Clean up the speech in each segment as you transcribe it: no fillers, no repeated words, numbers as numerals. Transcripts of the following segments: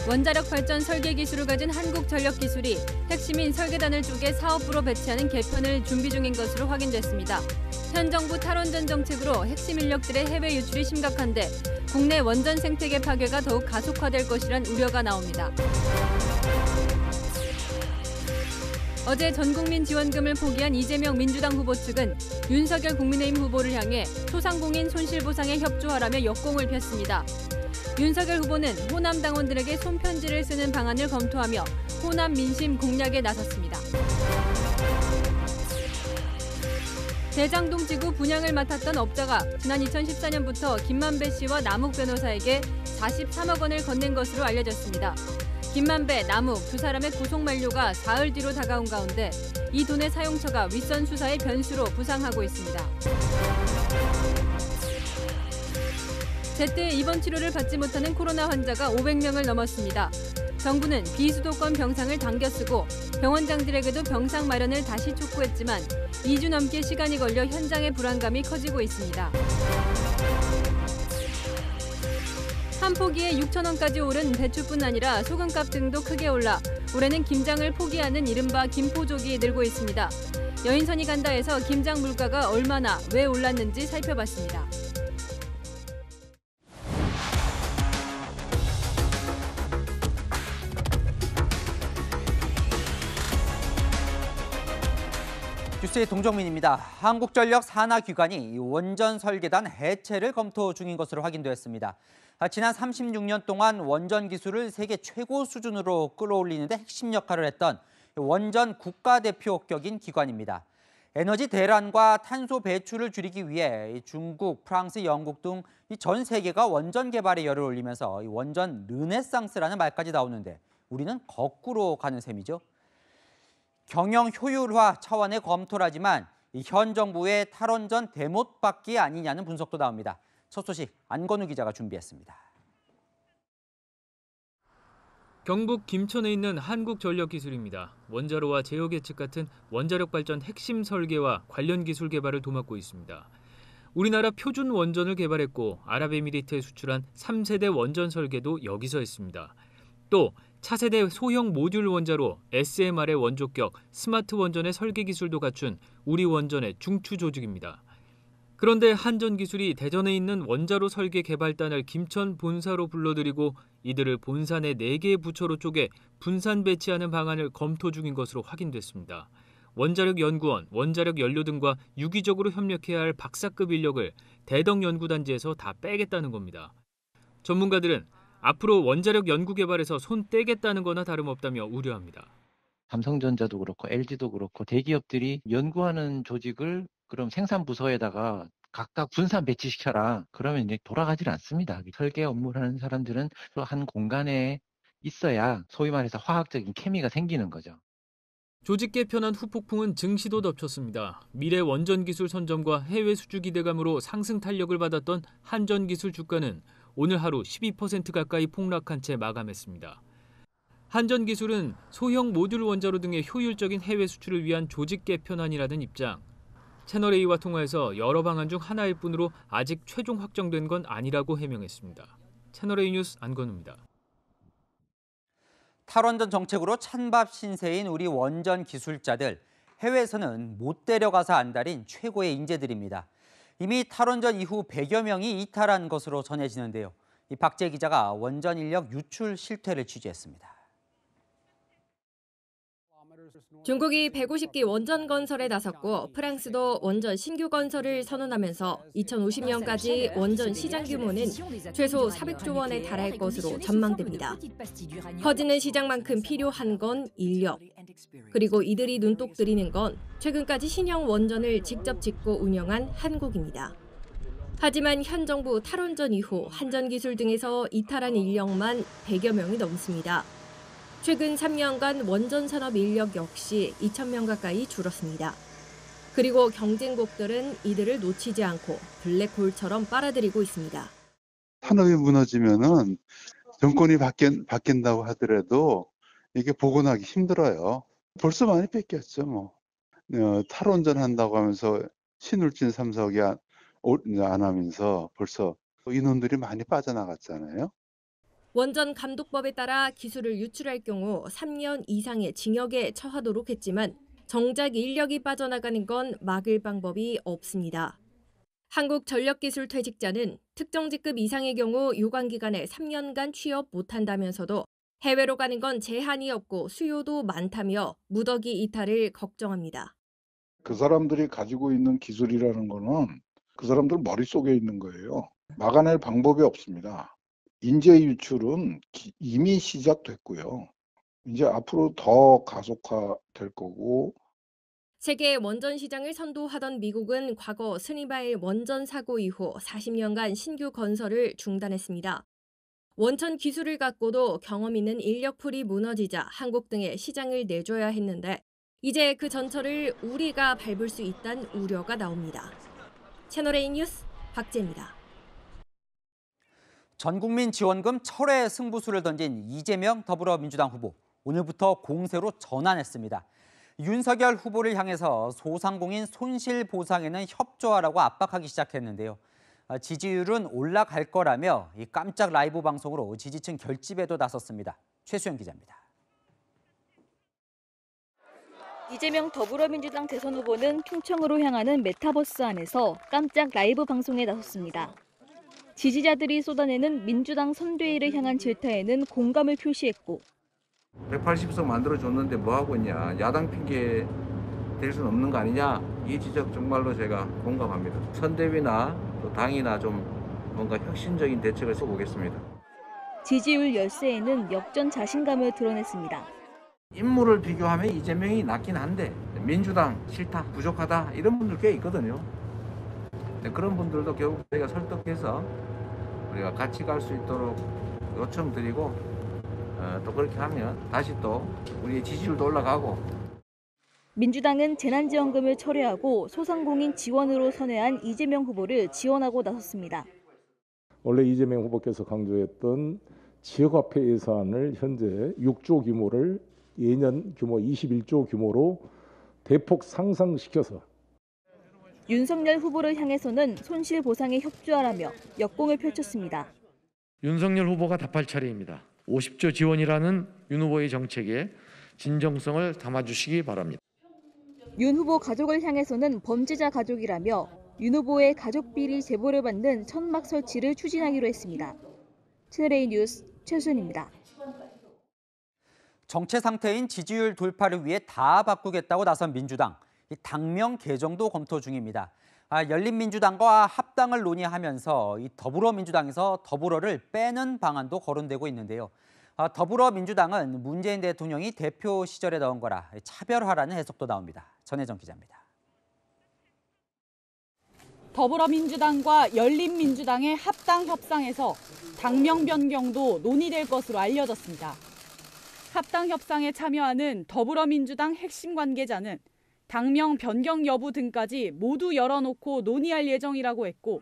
원자력 발전 설계 기술을 가진 한국전력기술이 핵심인 설계단을 쪼개 사업부로 배치하는 개편을 준비 중인 것으로 확인됐습니다. 현 정부 탈원전 정책으로 핵심 인력들의 해외 유출이 심각한데 국내 원전 생태계 파괴가 더욱 가속화될 것이란 우려가 나옵니다. 어제 전국민 지원금을 포기한 이재명 민주당 후보 측은 윤석열 국민의힘 후보를 향해 소상공인 손실보상에 협조하라며 역공을 폈습니다. 윤석열 후보는 호남 당원들에게 손편지를 쓰는 방안을 검토하며 호남 민심 공략에 나섰습니다. 대장동 지구 분양을 맡았던 업자가 지난 2014년부터 김만배 씨와 남욱 변호사에게 43억 원을 건넨 것으로 알려졌습니다. 김만배, 남욱 두 사람의 구속 만료가 사흘 뒤로 다가온 가운데 이 돈의 사용처가 윗선 수사의 변수로 부상하고 있습니다. 제때 입원 치료를 받지 못하는 코로나 환자가 500명을 넘었습니다. 정부는 비수도권 병상을 당겨 쓰고 병원장들에게도 병상 마련을 다시 촉구했지만 2주 넘게 시간이 걸려 현장의 불안감이 커지고 있습니다. 한 포기에 6천 원까지 오른 배추뿐 아니라 소금값 등도 크게 올라 올해는 김장을 포기하는 이른바 김포족이 늘고 있습니다. 여인선이 간다에서 김장 물가가 얼마나 왜 올랐는지 살펴봤습니다. 뉴스의 동정민입니다. 한국전력 산하기관이 원전 설계단 해체를 검토 중인 것으로 확인되었습니다. 지난 36년 동안 원전 기술을 세계 최고 수준으로 끌어올리는 데 핵심 역할을 했던 원전 국가대표격인 기관입니다. 에너지 대란과 탄소 배출을 줄이기 위해 중국, 프랑스, 영국 등 전 세계가 원전 개발에 열을 올리면서 원전 르네상스라는 말까지 나오는데 우리는 거꾸로 가는 셈이죠. 경영 효율화 차원의 검토를 하지만 현 정부의 탈원전 대못받기 아니냐는 분석도 나옵니다. 첫 소식 안건우 기자가 준비했습니다. 경북 김천에 있는 한국전력기술입니다. 원자로와 제어 계측 같은 원자력 발전 핵심 설계와 관련 기술 개발을 도맡고 있습니다. 우리나라 표준 원전을 개발했고 아랍에미리트에 수출한 3세대 원전 설계도 여기서 했습니다. 또 차세대 소형 모듈 원자로 SMR의 원조격 스마트 원전의 설계 기술도 갖춘 우리 원전의 중추 조직입니다. 그런데 한전기술이 대전에 있는 원자로 설계 개발단을 김천 본사로 불러들이고 이들을 본사 내 4개의 부처로 쪼개 분산 배치하는 방안을 검토 중인 것으로 확인됐습니다. 원자력연구원, 원자력연료 등과 유기적으로 협력해야 할 박사급 인력을 대덕 연구단지에서 다 빼겠다는 겁니다. 전문가들은 앞으로 원자력 연구 개발에서 손 떼겠다는 거나 다름없다며 우려합니다. 삼성전자도 그렇고 LG도 그렇고 대기업들이 연구하는 조직을 그럼 생산 부서에다가 각각 분산 배치시켜라. 그러면 이제 돌아가질 않습니다. 설계 업무를 하는 사람들은 또 한 공간에 있어야 소위 말해서 화학적인 케미가 생기는 거죠. 조직 개편안 후폭풍은 증시도 덮쳤습니다. 미래 원전 기술 선점과 해외 수주 기대감으로 상승 탄력을 받았던 한전기술 주가는 오늘 하루 12% 가까이 폭락한 채 마감했습니다. 한전기술은 소형 모듈 원자로 등의 효율적인 해외 수출을 위한 조직 개편안이라는 입장. 채널A와 통화에서 여러 방안 중 하나일 뿐으로 아직 최종 확정된 건 아니라고 해명했습니다. 채널A 뉴스 안건우입니다. 탈원전 정책으로 찬밥 신세인 우리 원전 기술자들, 해외에서는 못 데려가서 안달인 최고의 인재들입니다. 이미 탈원전 이후 100여 명이 이탈한 것으로 전해지는데요. 박재 기자가 원전 인력 유출 실태를 취재했습니다. 중국이 150기 원전 건설에 나섰고 프랑스도 원전 신규 건설을 선언하면서 2050년까지 원전 시장 규모는 최소 400조 원에 달할 것으로 전망됩니다. 커지는 시장만큼 필요한 건 인력. 그리고 이들이 눈독 들이는 건 최근까지 신형 원전을 직접 짓고 운영한 한국입니다. 하지만 현 정부 탈원전 이후 한전기술 등에서 이탈한 인력만 100여 명이 넘습니다. 최근 3년간 원전 산업 인력 역시 2,000명 가까이 줄었습니다. 그리고 경쟁국들은 이들을 놓치지 않고 블랙홀처럼 빨아들이고 있습니다. 산업이 무너지면은 정권이 바뀐다고 하더라도 이게 복원하기 힘들어요. 벌써 많이 뺏겼죠. 뭐. 탈원전 한다고 하면서 신울진 3석이 안 하면서 벌써 인원들이 많이 빠져나갔잖아요. 원전 감독법에 따라 기술을 유출할 경우 3년 이상의 징역에 처하도록 했지만 정작 인력이 빠져나가는 건 막을 방법이 없습니다. 한국전력기술퇴직자는 특정 직급 이상의 경우 요관기간에 3년간 취업 못한다면서도 해외로 가는 건 제한이 없고 수요도 많다며 무더기 이탈을 걱정합니다. 그 사람들이 가지고 있는 기술이라는 거는 그 사람들 머릿속에 있는 거예요. 막아낼 방법이 없습니다. 인재 유출은 이미 시작됐고요. 이제 앞으로 더 가속화될 거고. 세계 원전 시장을 선도하던 미국은 과거 스니바일 원전 사고 이후 40년간 신규 건설을 중단했습니다. 원천 기술을 갖고도 경험 있는 인력풀이 무너지자 한국 등의 시장을 내줘야 했는데 이제 그 전철을 우리가 밟을 수 있다는 우려가 나옵니다. 채널A 뉴스 박재입니다. 전국민 지원금 철회 승부수를 던진 이재명 더불어민주당 후보. 오늘부터 공세로 전환했습니다. 윤석열 후보를 향해서 소상공인 손실보상에는 협조하라고 압박하기 시작했는데요. 지지율은 올라갈 거라며 이 깜짝 라이브 방송으로 지지층 결집에도 나섰습니다. 최수영 기자입니다. 이재명 더불어민주당 대선 후보는 충청으로 향하는 메타버스 안에서 깜짝 라이브 방송에 나섰습니다. 지지자들이 쏟아내는 민주당 선대위를 향한 질타에는 공감을 표시했고 180석 만들어줬는데 뭐하고 있냐, 야당 핑계 될 수는 없는 거 아니냐, 이 지적 정말로 제가 공감합니다. 선대위나 또 당이나 좀 뭔가 혁신적인 대책을 써보겠습니다. 지지율 열세에는 역전 자신감을 드러냈습니다. 인물을 비교하면 이재명이 낫긴 한데 민주당 싫다, 부족하다 이런 분들 꽤 있거든요. 그런 분들도 결국 저희가 설득해서 우리가 같이 갈 수 있도록 요청드리고 또 그렇게 하면 다시 또 우리의 지지율도 올라가고. 민주당은 재난지원금을 철회하고 소상공인 지원으로 선회한 이재명 후보를 지원하고 나섰습니다. 원래 이재명 후보께서 강조했던 지역화폐 예산을 현재 6조 규모를 예년 규모 21조 규모로 대폭 상승시켜서 윤석열 후보를 향해서는 손실보상에 협조하라며 역공을 펼쳤습니다. 윤석열 후보가 답할 차례입니다. 50조 지원이라는 윤 후보의 정책에 진정성을 담아주시기 바랍니다. 윤 후보 가족을 향해서는 범죄자 가족이라며 윤 후보의 가족비리 제보를 받는 천막 설치를 추진하기로 했습니다. 채널A 뉴스 최수연입니다. 정체 상태인 지지율 돌파를 위해 다 바꾸겠다고 나선 민주당. 당명 개정도 검토 중입니다. 열린민주당과 합당을 논의하면서 이 더불어민주당에서 더불어를 빼는 방안도 거론되고 있는데요. 더불어민주당은 문재인 대통령이 대표 시절에 넣은 거라 차별화라는 해석도 나옵니다. 전혜정 기자입니다. 더불어민주당과 열린민주당의 합당 협상에서 당명 변경도 논의될 것으로 알려졌습니다. 합당 협상에 참여하는 더불어민주당 핵심 관계자는 당명 변경 여부 등까지 모두 열어놓고 논의할 예정이라고 했고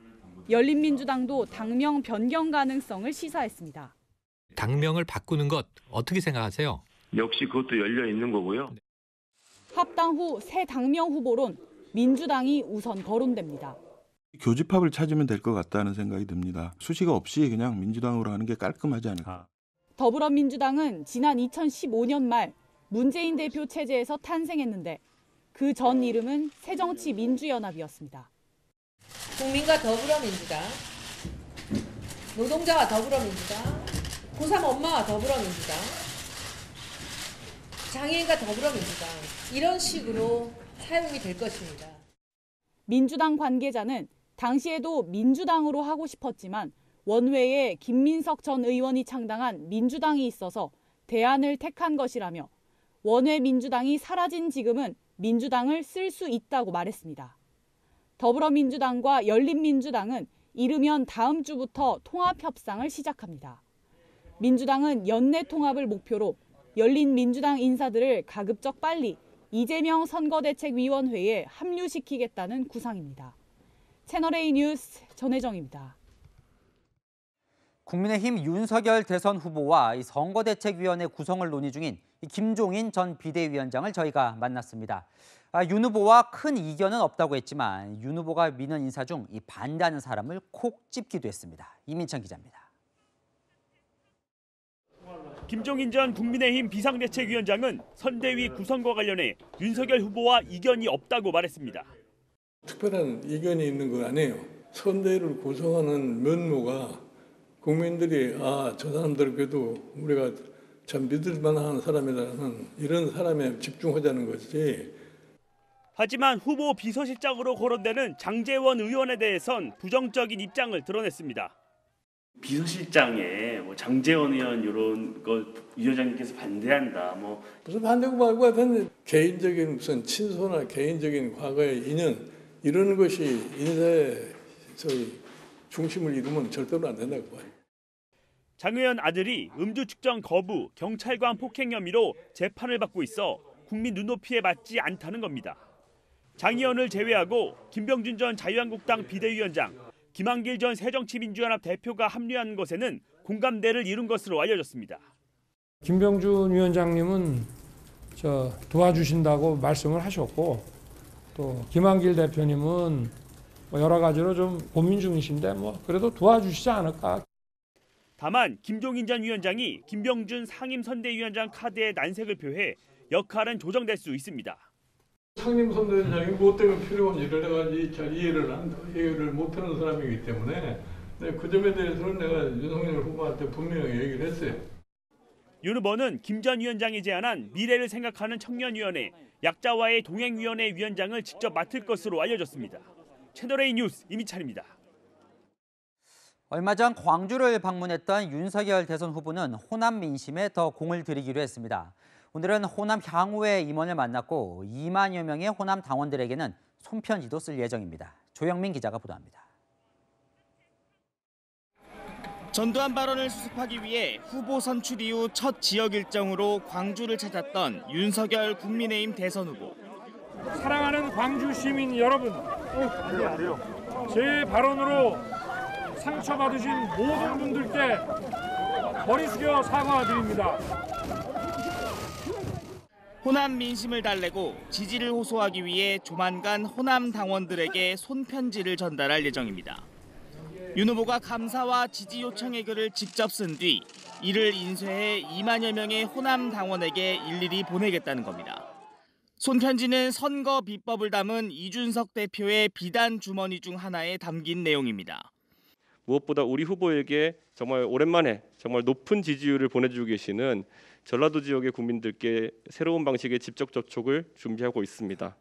열린민주당도 당명 변경 가능성을 시사했습니다. 당명을 바꾸는 것 어떻게 생각하세요? 역시 그것도 열려 있는 거고요. 합당 후 새 당명 후보론 민주당이 우선 거론됩니다. 교집합을 찾으면 될 것 같다는 생각이 듭니다. 수식 없이 그냥 민주당으로 하는 게 깔끔하지 않을까. 더불어민주당은 지난 2015년 말 문재인 대표 체제에서 탄생했는데 그 전 이름은 새정치민주연합이었습니다. 국민과 더불어민주당, 노동자와 더불어민주당, 고3 엄마와 더불어민주당, 장애인과 더불어민주당 이런 식으로 사용이 될 것입니다. 민주당 관계자는 당시에도 민주당으로 하고 싶었지만 원외에 김민석 전 의원이 창당한 민주당이 있어서 대안을 택한 것이라며 원외 민주당이 사라진 지금은 민주당을 쓸 수 있다고 말했습니다. 더불어민주당과 열린민주당은 이르면 다음 주부터 통합 협상을 시작합니다. 민주당은 연내 통합을 목표로 열린민주당 인사들을 가급적 빨리 이재명 선거대책위원회에 합류시키겠다는 구상입니다. 채널A 뉴스 전혜정입니다. 국민의힘 윤석열 대선 후보와 이 선거대책위원회 구성을 논의 중인 김종인 전 비대위원장을 저희가 만났습니다. 윤 후보와 큰 이견은 없다고 했지만 윤 후보가 미는 인사 중 이 반대하는 사람을 콕 집기도 했습니다. 이민찬 기자입니다. 김종인 전 국민의힘 비상대책위원장은 선대위 구성과 관련해 윤석열 후보와 이견이 없다고 말했습니다. 특별한 이견이 있는 건 아니에요. 선대위를 구성하는 면모가 국민들이 저 사람들 그래도 우리가 참 믿을 만한 사람이라는 이런 사람에 집중하자는 것이지. 하지만 후보 비서실장으로 거론되는 장제원 의원에 대해선 부정적인 입장을 드러냈습니다. 비서실장에 장제원 의원 이런 거 위원장님께서 반대한다. 무슨 반대고 말고 하여튼 개인적인 무슨 친소나 개인적인 과거의 인연 이런 것이 인사의 중심을 이루면 절대로 안 된다고 봐요. 장 의원 아들이 음주 측정 거부, 경찰관 폭행 혐의로 재판을 받고 있어 국민 눈높이에 맞지 않다는 겁니다. 장 의원을 제외하고 김병준 전 자유한국당 비대위원장, 김한길 전 새정치민주연합 대표가 합류한 것에는 공감대를 이룬 것으로 알려졌습니다. 김병준 위원장님은 도와주신다고 말씀을 하셨고 또 김한길 대표님은 여러 가지로 좀 고민 중이신데 그래도 도와주시지 않을까. 다만 김종인 전 위원장이 김병준 상임선대위원장 카드에 난색을 표해 역할은 조정될 수 있습니다. 상임선대위원장이 뭐 때문에 필요한 일을 해가지고 잘 이해를 못하는 사람이기 때문에 그 점에 대해서는 내가 윤석열 후보한테 분명히 얘기를 했어요. 윤 후보는 김 전 위원장이 제안한 미래를 생각하는 청년위원회, 약자와의 동행위원회 위원장을 직접 맡을 것으로 알려졌습니다. 채널A 뉴스 이미찬입니다. 얼마 전 광주를 방문했던 윤석열 대선 후보는 호남 민심에 더 공을 들이기로 했습니다. 오늘은 호남 향후의 임원을 만났고 2만여 명의 호남 당원들에게는 손편지도 쓸 예정입니다. 조영민 기자가 보도합니다. 전두환 발언을 수습하기 위해 후보 선출 이후 첫 지역 일정으로 광주를 찾았던 윤석열 국민의힘 대선 후보. 사랑하는 광주 시민 여러분, 제 발언으로 상처받으신 모든 분들께 머리 숙여 사과드립니다. 호남 민심을 달래고 지지를 호소하기 위해 조만간 호남 당원들에게 손편지를 전달할 예정입니다. 윤 후보가 감사와 지지 요청의 글을 직접 쓴 뒤 이를 인쇄해 2만여 명의 호남 당원에게 일일이 보내겠다는 겁니다. 손편지는 선거 비법을 담은 이준석 대표의 비단 주머니 중 하나에 담긴 내용입니다. 무엇보다 우리 후보에게 정말 오랜만에 정말 높은 지지율을 보내주고 계시는 전라도 지역의 국민들께 새로운 방식의 직접 접촉을 준비하고 있습니다.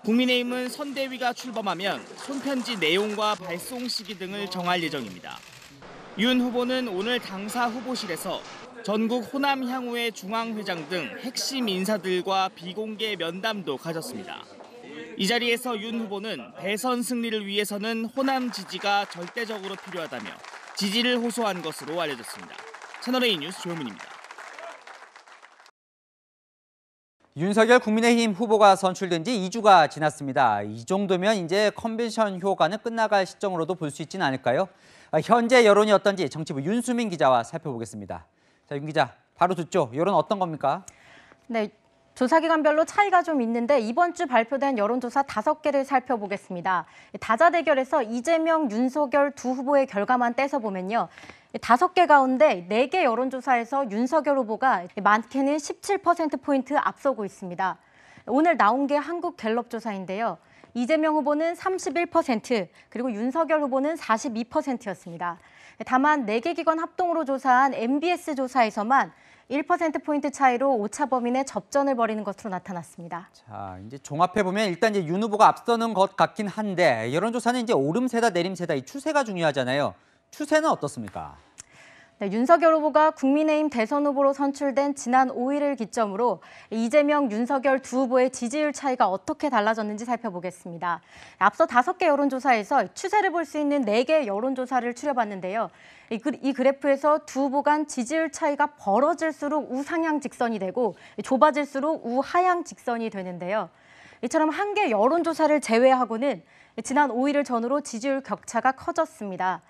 국민의힘은 선대위가 출범하면 손편지 내용과 발송 시기 등을 정할 예정입니다. 윤 후보는 오늘 당사 후보실에서 전국 호남 향후의 중앙회장 등 핵심 인사들과 비공개 면담도 가졌습니다. 이 자리에서 윤 후보는 대선 승리를 위해서는 호남 지지가 절대적으로 필요하다며 지지를 호소한 것으로 알려졌습니다. 채널A 뉴스 조영민입니다. 윤석열 국민의힘 후보가 선출된 지 2주가 지났습니다. 이 정도면 이제 컨벤션 효과는 끝나갈 시점으로도 볼 수 있지는 않을까요? 현재 여론이 어떤지 정치부 윤수민 기자와 살펴보겠습니다. 자, 윤 기자, 바로 듣죠. 여론 어떤 겁니까? 네, 조사기관별로 차이가 좀 있는데 이번 주 발표된 여론조사 5개를 살펴보겠습니다. 다자대결에서 이재명, 윤석열 두 후보의 결과만 떼서보면요. 5개 가운데 4개 여론조사에서 윤석열 후보가 많게는 17%포인트 앞서고 있습니다. 오늘 나온 게 한국갤럽 조사인데요. 이재명 후보는 31%, 그리고 윤석열 후보는 42%였습니다. 다만 4개 기관 합동으로 조사한 MBS 조사에서만 1%포인트 차이로 오차 범위 접전을 벌이는 것으로 나타났습니다. 자, 이제 종합해보면 일단 이제 윤 후보가 앞서는 것 같긴 한데 여론조사는 이제 오름세다 내림세다 이 추세가 중요하잖아요. 추세는 어떻습니까? 네, 윤석열 후보가 국민의힘 대선 후보로 선출된 지난 5일을 기점으로 이재명, 윤석열 두 후보의 지지율 차이가 어떻게 달라졌는지 살펴보겠습니다. 앞서 5개 여론조사에서 추세를 볼 수 있는 4개 여론조사를 추려봤는데요. 이 그래프에서 두 후보 간 지지율 차이가 벌어질수록 우상향 직선이 되고 좁아질수록 우하향 직선이 되는데요. 이처럼 한 개 여론조사를 제외하고는 지난 5일을 전후로 지지율 격차가 커졌습니다.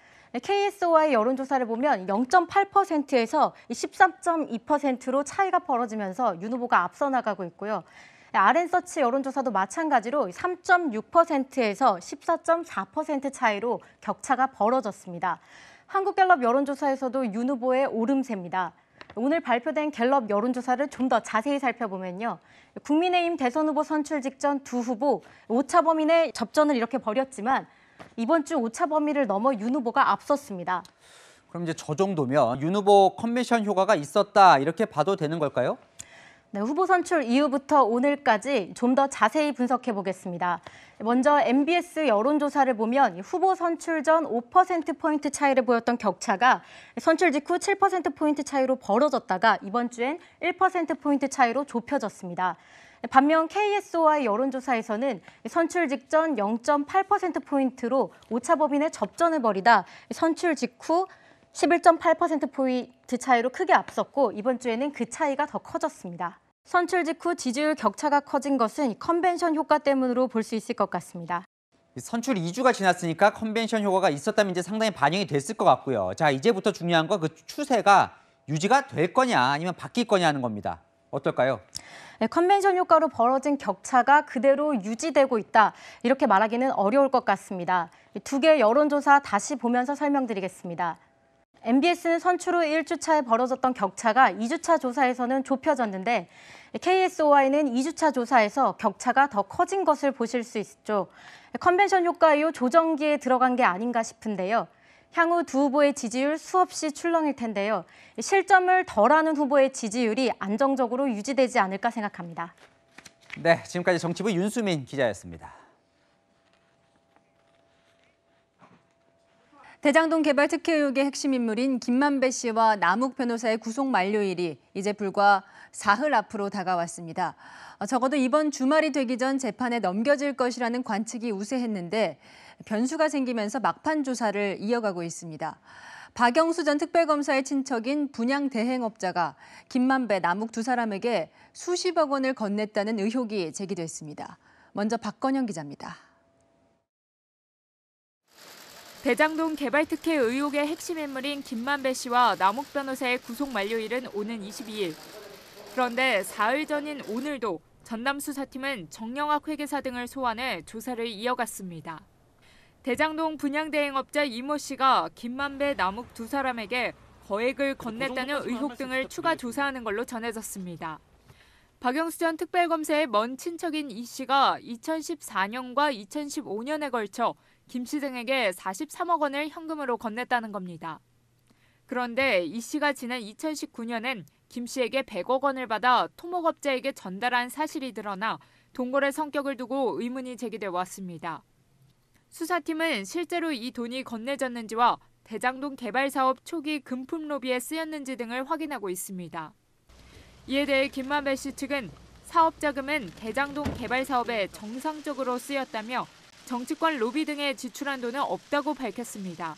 KSOI의 여론조사를 보면 0.8%에서 13.2%로 차이가 벌어지면서 윤 후보가 앞서 나가고 있고요. RN서치 여론조사도 마찬가지로 3.6%에서 14.4% 차이로 격차가 벌어졌습니다. 한국갤럽 여론조사에서도 윤 후보의 오름세입니다. 오늘 발표된 갤럽 여론조사를 좀 더 자세히 살펴보면요. 국민의힘 대선 후보 선출 직전 두 후보 오차 범위 내 접전을 이렇게 벌였지만 이번 주 오차 범위를 넘어 윤 후보가 앞섰습니다. 그럼 이제 저 정도면 윤 후보 컨벤션 효과가 있었다 이렇게 봐도 되는 걸까요? 네, 후보 선출 이후부터 오늘까지 좀 더 자세히 분석해 보겠습니다. 먼저 MBS 여론조사를 보면 후보 선출 전 5%포인트 차이를 보였던 격차가 선출 직후 7%포인트 차이로 벌어졌다가 이번 주엔 1%포인트 차이로 좁혀졌습니다. 반면 KSOI 여론조사에서는 선출 직전 0.8%포인트로 오차 범위 내 접전을 벌이다 선출 직후 11.8%포인트 차이로 크게 앞섰고 이번 주에는 그 차이가 더 커졌습니다. 선출 직후 지지율 격차가 커진 것은 컨벤션 효과 때문으로 볼 수 있을 것 같습니다. 선출 2주가 지났으니까 컨벤션 효과가 있었다면 이제 상당히 반영이 됐을 것 같고요. 자, 이제부터 중요한 건 그 추세가 유지가 될 거냐 아니면 바뀔 거냐 하는 겁니다. 어떨까요? 네, 컨벤션 효과로 벌어진 격차가 그대로 유지되고 있다. 이렇게 말하기는 어려울 것 같습니다. 두 개의 여론조사 다시 보면서 설명드리겠습니다. MBS는 선출 후 1주차에 벌어졌던 격차가 2주차 조사에서는 좁혀졌는데 KSOI는 2주차 조사에서 격차가 더 커진 것을 보실 수 있죠. 컨벤션 효과 이후 조정기에 들어간 게 아닌가 싶은데요. 향후 두 후보의 지지율 수없이 출렁일 텐데요. 실점을 덜하는 후보의 지지율이 안정적으로 유지되지 않을까 생각합니다. 네, 지금까지 정치부 윤수민 기자였습니다. 대장동 개발 특혜 의혹의 핵심 인물인 김만배 씨와 남욱 변호사의 구속 만료일이 이제 불과 사흘 앞으로 다가왔습니다. 적어도 이번 주말이 되기 전 재판에 넘겨질 것이라는 관측이 우세했는데 변수가 생기면서 막판 조사를 이어가고 있습니다. 박영수 전 특별검사의 친척인 분양 대행업자가 김만배, 남욱 두 사람에게 수십억 원을 건넸다는 의혹이 제기됐습니다. 먼저 박건영 기자입니다. 대장동 개발 특혜 의혹의 핵심 인물인 김만배 씨와 남욱 변호사의 구속 만료일은 오는 22일. 그런데 사흘 전인 오늘도 전남 수사팀은 정영학 회계사 등을 소환해 조사를 이어갔습니다. 대장동 분양대행업자 이모 씨가 김만배, 남욱 두 사람에게 거액을 건넸다는 의혹 등을 추가 조사하는 걸로 전해졌습니다. 박영수 전 특별검사의 먼 친척인 이 씨가 2014년과 2015년에 걸쳐 김 씨 등에게 43억 원을 현금으로 건넸다는 겁니다. 그런데 이 씨가 지난 2019년엔 김 씨에게 100억 원을 받아 토목업자에게 전달한 사실이 드러나 동거래 성격을 두고 의문이 제기돼 왔습니다. 수사팀은 실제로 이 돈이 건네졌는지와 대장동 개발 사업 초기 금품 로비에 쓰였는지 등을 확인하고 있습니다. 이에 대해 김만배 씨 측은 사업 자금은 대장동 개발 사업에 정상적으로 쓰였다며 정치권 로비 등에 지출한 돈은 없다고 밝혔습니다.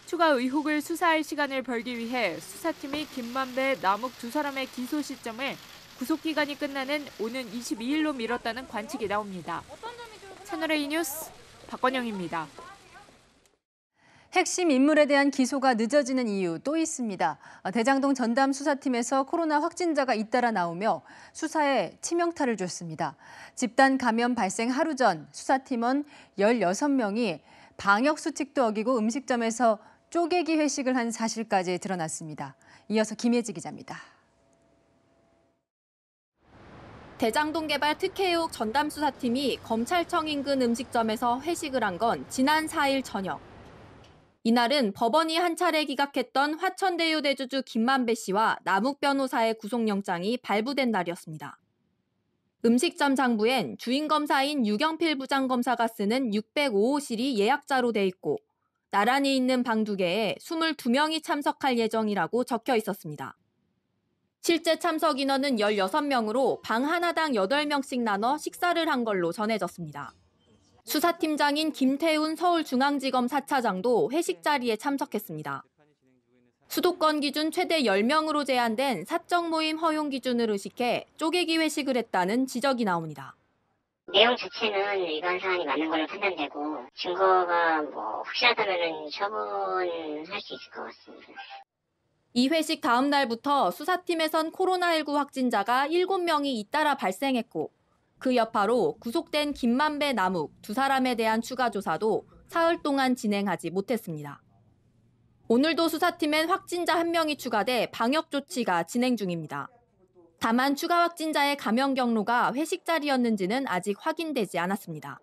추가 의혹을 수사할 시간을 벌기 위해 수사팀이 김만배, 남욱 두 사람의 기소 시점을 구속기간이 끝나는 오는 22일로 미뤘다는 관측이 나옵니다. 채널A 뉴스 박건영입니다. 핵심 인물에 대한 기소가 늦어지는 이유 또 있습니다. 대장동 전담 수사팀에서 코로나 확진자가 잇따라 나오며 수사에 치명타를 줬습니다. 집단 감염 발생 하루 전 수사팀원 16명이 방역수칙도 어기고 음식점에서 쪼개기 회식을 한 사실까지 드러났습니다. 이어서 김예지 기자입니다. 대장동 개발 특혜 의혹 전담 수사팀이 검찰청 인근 음식점에서 회식을 한 건 지난 4일 저녁. 이날은 법원이 한 차례 기각했던 화천대유 대주주 김만배 씨와 남욱 변호사의 구속영장이 발부된 날이었습니다. 음식점 장부엔 주임검사인 유경필 부장검사가 쓰는 605호실이 예약자로 돼 있고 나란히 있는 방 2개에 22명이 참석할 예정이라고 적혀 있었습니다. 실제 참석 인원은 16명으로 방 하나당 8명씩 나눠 식사를 한 걸로 전해졌습니다. 수사팀장인 김태훈 서울중앙지검 4차장도 회식 자리에 참석했습니다. 수도권 기준 최대 10명으로 제한된 사적 모임 허용 기준을 의식해 쪼개기 회식을 했다는 지적이 나옵니다. 내용 자체는 위반 사안이 맞는 걸로 판단되고 증거가 확실하다면 처분할 수 있을 것 같습니다. 이 회식 다음 날부터 수사팀에선 코로나19 확진자가 7명이 잇따라 발생했고 그 여파로 구속된 김만배, 남욱 두 사람에 대한 추가 조사도 사흘 동안 진행하지 못했습니다. 오늘도 수사팀엔 확진자 1명이 추가돼 방역 조치가 진행 중입니다. 다만 추가 확진자의 감염 경로가 회식 자리였는지는 아직 확인되지 않았습니다.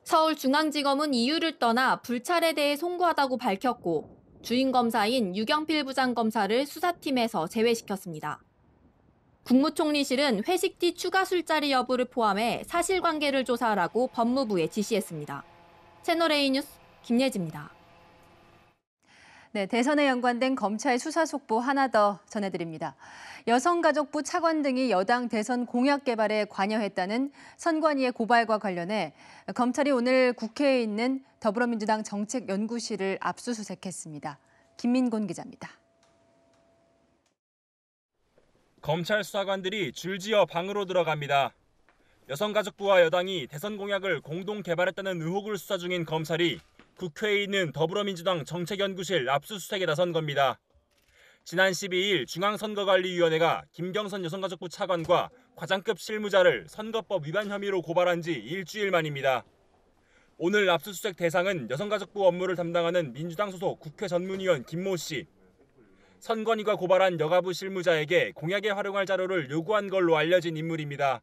서울중앙지검은 이유를 떠나 불찰에 대해 송구하다고 밝혔고 주인 검사인 유경필 부장검사를 수사팀에서 제외시켰습니다. 국무총리실은 회식 뒤 추가 술자리 여부를 포함해 사실관계를 조사하라고 법무부에 지시했습니다. 채널A 뉴스 김예지입니다. 네, 대선에 연관된 검찰 수사 속보 하나 더 전해드립니다. 여성가족부 차관 등이 여당 대선 공약 개발에 관여했다는 선관위의 고발과 관련해 검찰이 오늘 국회에 있는 더불어민주당 정책연구실을 압수수색했습니다. 김민곤 기자입니다. 검찰 수사관들이 줄지어 방으로 들어갑니다. 여성가족부와 여당이 대선 공약을 공동 개발했다는 의혹을 수사 중인 검찰이 국회에 있는 더불어민주당 정책연구실 압수수색에 나선 겁니다. 지난 12일 중앙선거관리위원회가 김경선 여성가족부 차관과 과장급 실무자를 선거법 위반 혐의로 고발한 지 일주일 만입니다. 오늘 압수수색 대상은 여성가족부 업무를 담당하는 민주당 소속 국회 전문위원 김모 씨. 선관위가 고발한 여가부 실무자에게 공약에 활용할 자료를 요구한 걸로 알려진 인물입니다.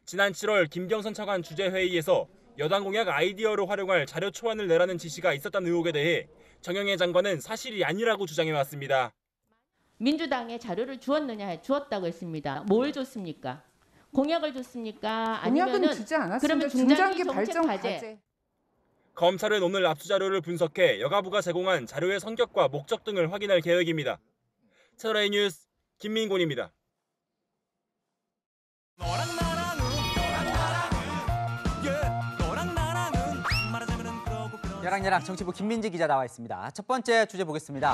지난 7월 김경선 차관 주재회의에서 여당 공약 아이디어로 활용할 자료 초안을 내라는 지시가 있었다는 의혹에 대해 정영애 장관은 사실이 아니라고 주장해왔습니다. 민주당에 자료를 주었느냐, 주었다고 했습니다. 뭘 줬습니까? 공약을 줬습니까? 공약은 주지 않았습니다. 그러면 중장기 발전 과제. 검찰은 오늘 압수자료를 분석해 여가부가 제공한 자료의 성격과 목적 등을 확인할 계획입니다. 채널A 뉴스 김민곤입니다. 야랑야랑 정치부 김민지 기자 나와 있습니다. 첫 번째 주제 보겠습니다.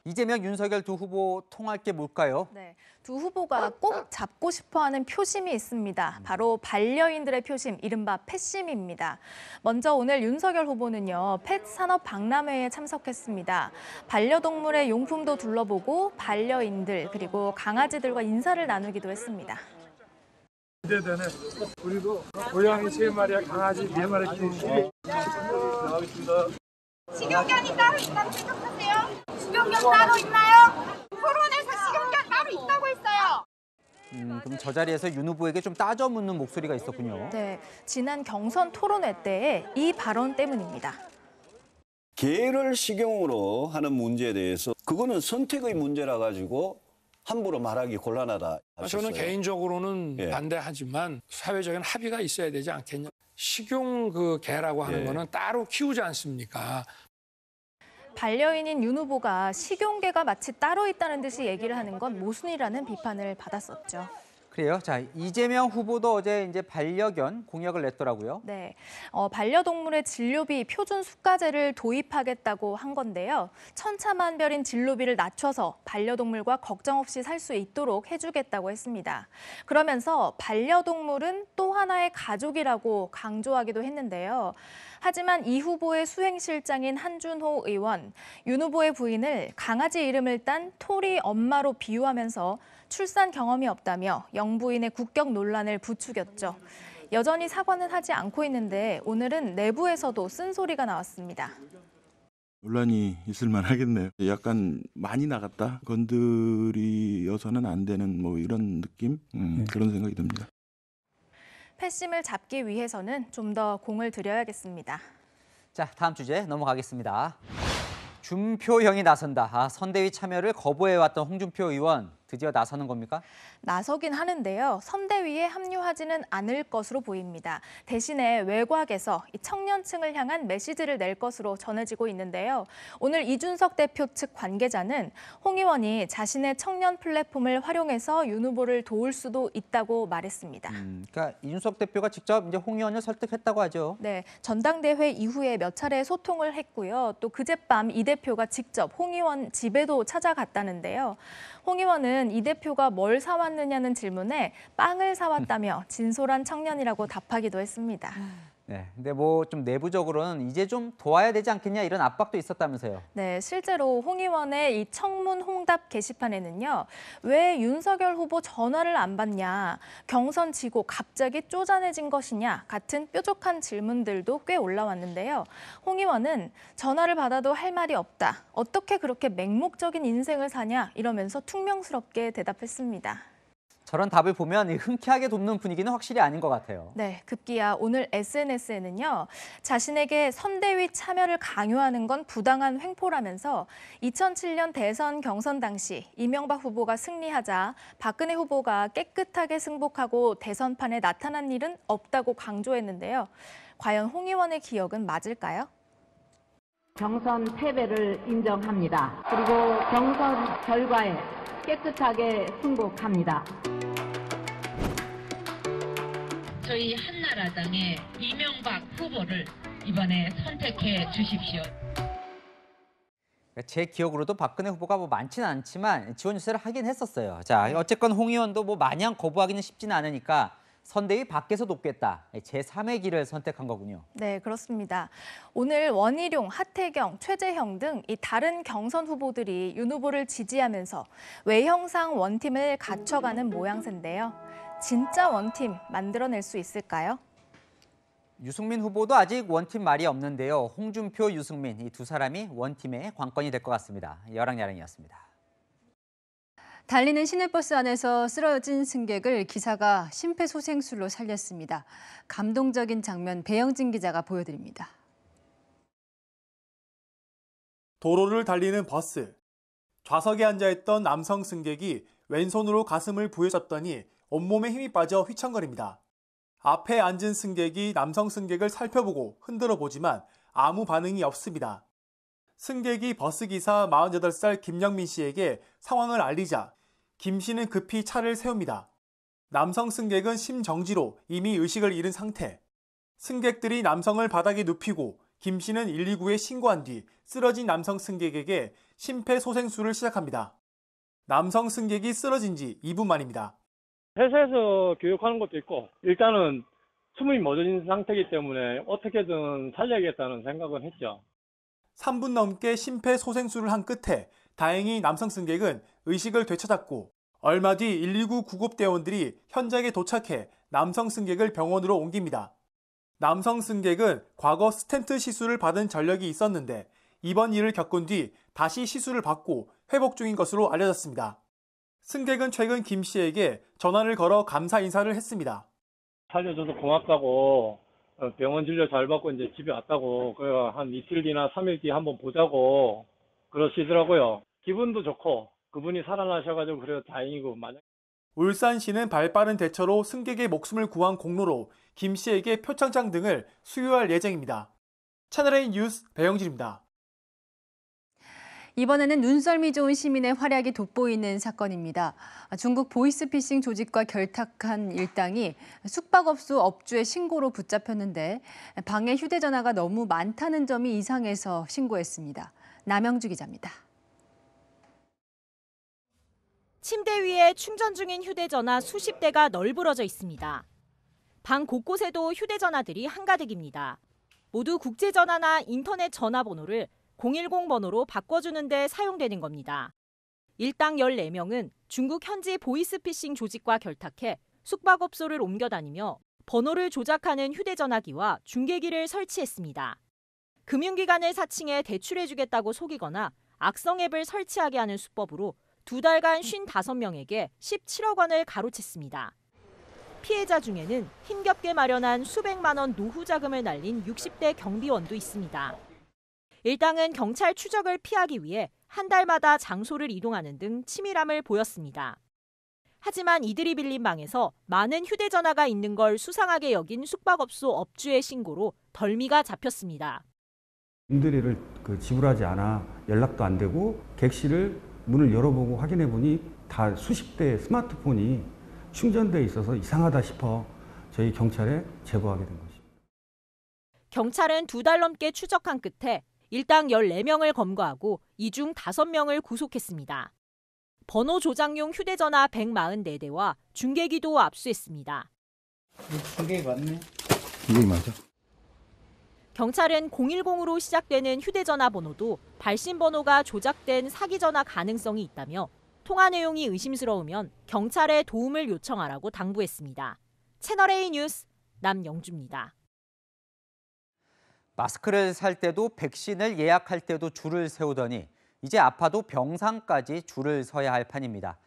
이재명, 윤석열 두 후보 통할 게 뭘까요? 네, 두 후보가 꼭 잡고 싶어하는 표심이 있습니다. 바로 반려인들의 표심, 이른바 펫심입니다. 먼저 오늘 윤석열 후보는요, 펫 산업 박람회에 참석했습니다. 반려동물의 용품도 둘러보고 반려인들 그리고 강아지들과 인사를 나누기도 했습니다. 기대되네. 우리도 고양이 3마리와 강아지 4마리 키우고 나가겠습니다. 식용견이 따로 있다고 생각하세요? 식용견 따로 있나요? 토론에서 식용견 따로 있다고 했어요. 그럼 저 자리에서 윤 후보에게 좀 따져 묻는 목소리가 있었군요. 네, 지난 경선 토론회 때의 이 발언 때문입니다. 개를 식용으로 하는 문제에 대해서 그거는 선택의 문제라 가지고 함부로 말하기 곤란하다 하셨어요. 저는 개인적으로는 반대하지만 사회적인 합의가 있어야 되지 않겠냐. 식용 개라고 하는 거는 따로 키우지 않습니까? 반려인인 윤 후보가 식용개가 마치 따로 있다는 듯이 얘기를 하는 건 모순이라는 비판을 받았었죠. 그래요. 자, 이재명 후보도 어제 이제 반려견 공약을 냈더라고요. 네, 반려동물의 진료비 표준 수가제를 도입하겠다고 한 건데요. 천차만별인 진료비를 낮춰서 반려동물과 걱정 없이 살 수 있도록 해주겠다고 했습니다. 그러면서 반려동물은 또 하나의 가족이라고 강조하기도 했는데요. 하지만 이 후보의 수행실장인 한준호 의원, 윤 후보의 부인을 강아지 이름을 딴 토리 엄마로 비유하면서 출산 경험이 없다며 영부인의 국격 논란을 부추겼죠. 여전히 사과는 하지 않고 있는데 오늘은 내부에서도 쓴소리가 나왔습니다. 논란이 있을 만하겠네요. 약간 많이 나갔다, 건드리어서는 안 되는 뭐 이런 느낌, 그런 생각이 듭니다. 패심을 잡기 위해서는 좀 더 공을 들여야겠습니다. 자, 다음 주제 넘어가겠습니다. 준표형이 나선다. 선대위 참여를 거부해왔던 홍준표 의원 드디어 나서는 겁니까? 나서긴 하는데요. 선대위에 합류하지는 않을 것으로 보입니다. 대신에 외곽에서 청년층을 향한 메시지를 낼 것으로 전해지고 있는데요. 오늘 이준석 대표 측 관계자는 홍 의원이 자신의 청년 플랫폼을 활용해서 윤 후보를 도울 수도 있다고 말했습니다. 그러니까 이준석 대표가 직접 이제 홍 의원을 설득했다고 하죠. 네, 전당대회 이후에 몇 차례 소통을 했고요. 또 그젯밤 이 대표가 직접 홍 의원 집에도 찾아갔다는데요. 홍 의원은 이 대표가 뭘 사왔느냐는 질문에 빵을 사왔다며 진솔한 청년이라고 답하기도 했습니다. 네, 근데 뭐 좀 내부적으로는 이제 좀 도와야 되지 않겠냐 이런 압박도 있었다면서요. 네, 실제로 홍 의원의 이 청문 홍답 게시판에는요. 왜 윤석열 후보 전화를 안 받냐, 경선 지고 갑자기 쪼잔해진 것이냐 같은 뾰족한 질문들도 꽤 올라왔는데요. 홍 의원은 전화를 받아도 할 말이 없다. 어떻게 그렇게 맹목적인 인생을 사냐 이러면서 퉁명스럽게 대답했습니다. 저런 답을 보면 흔쾌하게 돕는 분위기는 확실히 아닌 것 같아요. 네, 급기야 오늘 SNS에는요. 자신에게 선대위 참여를 강요하는 건 부당한 횡포라면서 2007년 대선 경선 당시 이명박 후보가 승리하자 박근혜 후보가 깨끗하게 승복하고 대선판에 나타난 일은 없다고 강조했는데요. 과연 홍 의원의 기억은 맞을까요? 경선 패배를 인정합니다. 그리고 경선 결과에 깨끗하게 승복합니다. 저희 한나라당의 이명박 후보를 이번에 선택해 주십시오. 제 기억으로도 박근혜 후보가 뭐 많지는 않지만 지원 유세를 하긴 했었어요. 자, 어쨌건 홍 의원도 뭐 마냥 거부하기는 쉽지는 않으니까 선대위 밖에서 돕겠다. 제3의 길을 선택한 거군요. 네, 그렇습니다. 오늘 원희룡, 하태경, 최재형 등 이 다른 경선 후보들이 윤 후보를 지지하면서 외형상 원팀을 갖춰가는 모양새인데요. 진짜 원팀 만들어낼 수 있을까요? 유승민 후보도 아직 원팀 말이 없는데요. 홍준표, 유승민 이 두 사람이 원팀의 관건이 될 것 같습니다. 여랑야랑이었습니다. 달리는 시내버스 안에서 쓰러진 승객을 기사가 심폐소생술로 살렸습니다. 감동적인 장면 배영진 기자가 보여드립니다. 도로를 달리는 버스. 좌석에 앉아있던 남성 승객이 왼손으로 가슴을 부여잡더니 온몸에 힘이 빠져 휘청거립니다. 앞에 앉은 승객이 남성 승객을 살펴보고 흔들어 보지만 아무 반응이 없습니다. 승객이 버스기사 48살 김영민 씨에게 상황을 알리자 김 씨는 급히 차를 세웁니다. 남성 승객은 심정지로 이미 의식을 잃은 상태. 승객들이 남성을 바닥에 눕히고 김 씨는 119에 신고한 뒤 쓰러진 남성 승객에게 심폐소생술을 시작합니다. 남성 승객이 쓰러진 지 2분 만입니다. 회사에서 교육하는 것도 있고 일단은 숨이 멎어진 상태이기 때문에 어떻게든 살려야겠다는 생각은 했죠. 3분 넘게 심폐소생술을 한 끝에 다행히 남성 승객은 의식을 되찾았고 얼마 뒤 119 구급대원들이 현장에 도착해 남성 승객을 병원으로 옮깁니다. 남성 승객은 과거 스텐트 시술을 받은 전력이 있었는데 이번 일을 겪은 뒤 다시 시술을 받고 회복 중인 것으로 알려졌습니다. 승객은 최근 김 씨에게 전화를 걸어 감사 인사를 했습니다. 살려줘서 고맙다고 병원 진료 잘 받고 이제 집에 왔다고 그래가 한 이틀 뒤나 3일 뒤에 한번 보자고 그러시더라고요. 기분도 좋고 그분이 살아나셔가지고 그래도 다행이고 만약. 울산시는 발빠른 대처로 승객의 목숨을 구한 공로로 김 씨에게 표창장 등을 수여할 예정입니다. 채널A 뉴스 배영진입니다. 이번에는 눈썰미 좋은 시민의 활약이 돋보이는 사건입니다. 중국 보이스피싱 조직과 결탁한 일당이 숙박업소 업주의 신고로 붙잡혔는데 방에 휴대전화가 너무 많다는 점이 이상해서 신고했습니다. 남영주 기자입니다. 침대 위에 충전 중인 휴대전화 수십 대가 널브러져 있습니다. 방 곳곳에도 휴대전화들이 한가득입니다. 모두 국제전화나 인터넷 전화번호를 010 번호로 바꿔주는 데 사용되는 겁니다. 일당 14명은 중국 현지 보이스피싱 조직과 결탁해 숙박업소를 옮겨다니며 번호를 조작하는 휴대전화기와 중계기를 설치했습니다. 금융기관을 사칭해 대출해주겠다고 속이거나 악성 앱을 설치하게 하는 수법으로 2달간 55명에게 17억 원을 가로챘습니다. 피해자 중에는 힘겹게 마련한 수백만 원 노후 자금을 날린 60대 경비원도 있습니다. 일당은 경찰 추적을 피하기 위해 한 달마다 장소를 이동하는 등 치밀함을 보였습니다. 하지만 이들이 빌린 방에서 많은 휴대전화가 있는 걸 수상하게 여긴 숙박업소 업주의 신고로 덜미가 잡혔습니다. 임대료를 지불하지 않아 연락도 안 되고 객실을 문을 열어보고 확인해보니 다 수십 대의 스마트폰이 충전돼 있어서 이상하다 싶어 저희 경찰에 제보하게 된 것입니다. 경찰은 2달 넘게 추적한 끝에 일당 14명을 검거하고 이 중 5명을 구속했습니다. 번호 조작용 휴대전화 144대와 중계기도 압수했습니다. 중계기 맞네? 중계기 맞아. 경찰은 010으로 시작되는 휴대전화 번호도 발신 번호가 조작된 사기 전화 가능성이 있다며 통화 내용이 의심스러우면 경찰에 도움을 요청하라고 당부했습니다. 채널A 뉴스 남영주입니다. 마스크를 살 때도 백신을 예약할 때도 줄을 세우더니 이제 아파도 병상까지 줄을 서야 할 판입니다.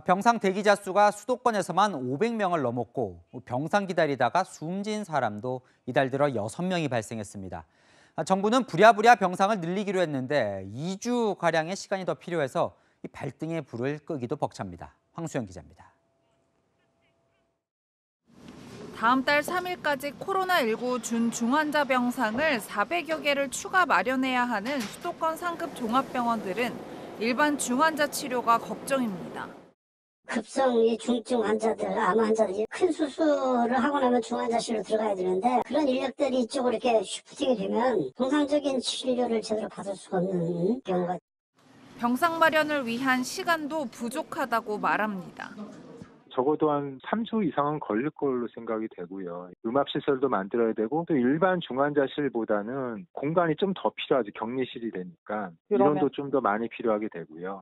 병상 대기자 수가 수도권에서만 500명을 넘었고 병상 기다리다가 숨진 사람도 이달 들어 6명이 발생했습니다. 정부는 부랴부랴 병상을 늘리기로 했는데 2주가량의 시간이 더 필요해서 이 발등에 불을 끄기도 벅찹니다. 황수영 기자입니다. 다음 달 3일까지 코로나19 준중환자 병상을 400여 개를 추가 마련해야 하는 수도권 상급 종합병원들은 일반 중환자 치료가 걱정입니다. 급성 중증 환자들, 암 환자들이 큰 수술을 하고 나면 중환자실로 들어가야 되는데 그런 인력들이 이쪽으로 이렇게 쉬프팅이 되면 정상적인 치료를 제대로 받을 수가 없는 경우가. 병상 마련을 위한 시간도 부족하다고 말합니다. 적어도 한 3주 이상은 걸릴 걸로 생각이 되고요. 음압시설도 만들어야 되고 또 일반 중환자실보다는 공간이 좀 더 필요하죠. 격리실이 되니까. 인원도 좀 더 많이 필요하게 되고요.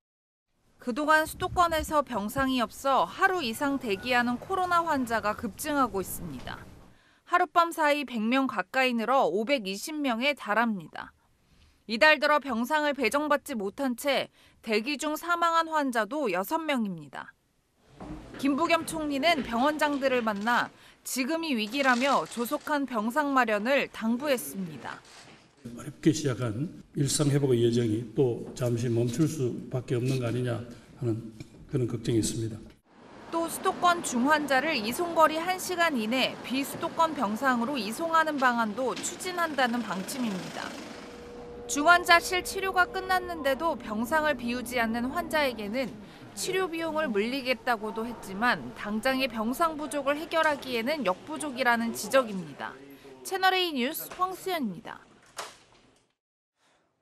그동안 수도권에서 병상이 없어 하루 이상 대기하는 코로나 환자가 급증하고 있습니다. 하룻밤 사이 100명 가까이 늘어 520명에 달합니다. 이달 들어 병상을 배정받지 못한 채 대기 중 사망한 환자도 6명입니다. 김부겸 총리는 병원장들을 만나 지금이 위기라며 조속한 병상 마련을 당부했습니다. 어렵게 시작한 일상 회복의 여정이 또 잠시 멈출 수밖에 없는 거 아니냐 하는 그런 걱정이 있습니다. 또 수도권 중환자를 이송거리 1시간 이내 비수도권 병상으로 이송하는 방안도 추진한다는 방침입니다. 중환자실 치료가 끝났는데도 병상을 비우지 않는 환자에게는 치료 비용을 물리겠다고도 했지만 당장의 병상 부족을 해결하기에는 역부족이라는 지적입니다. 채널A 뉴스 황수연입니다.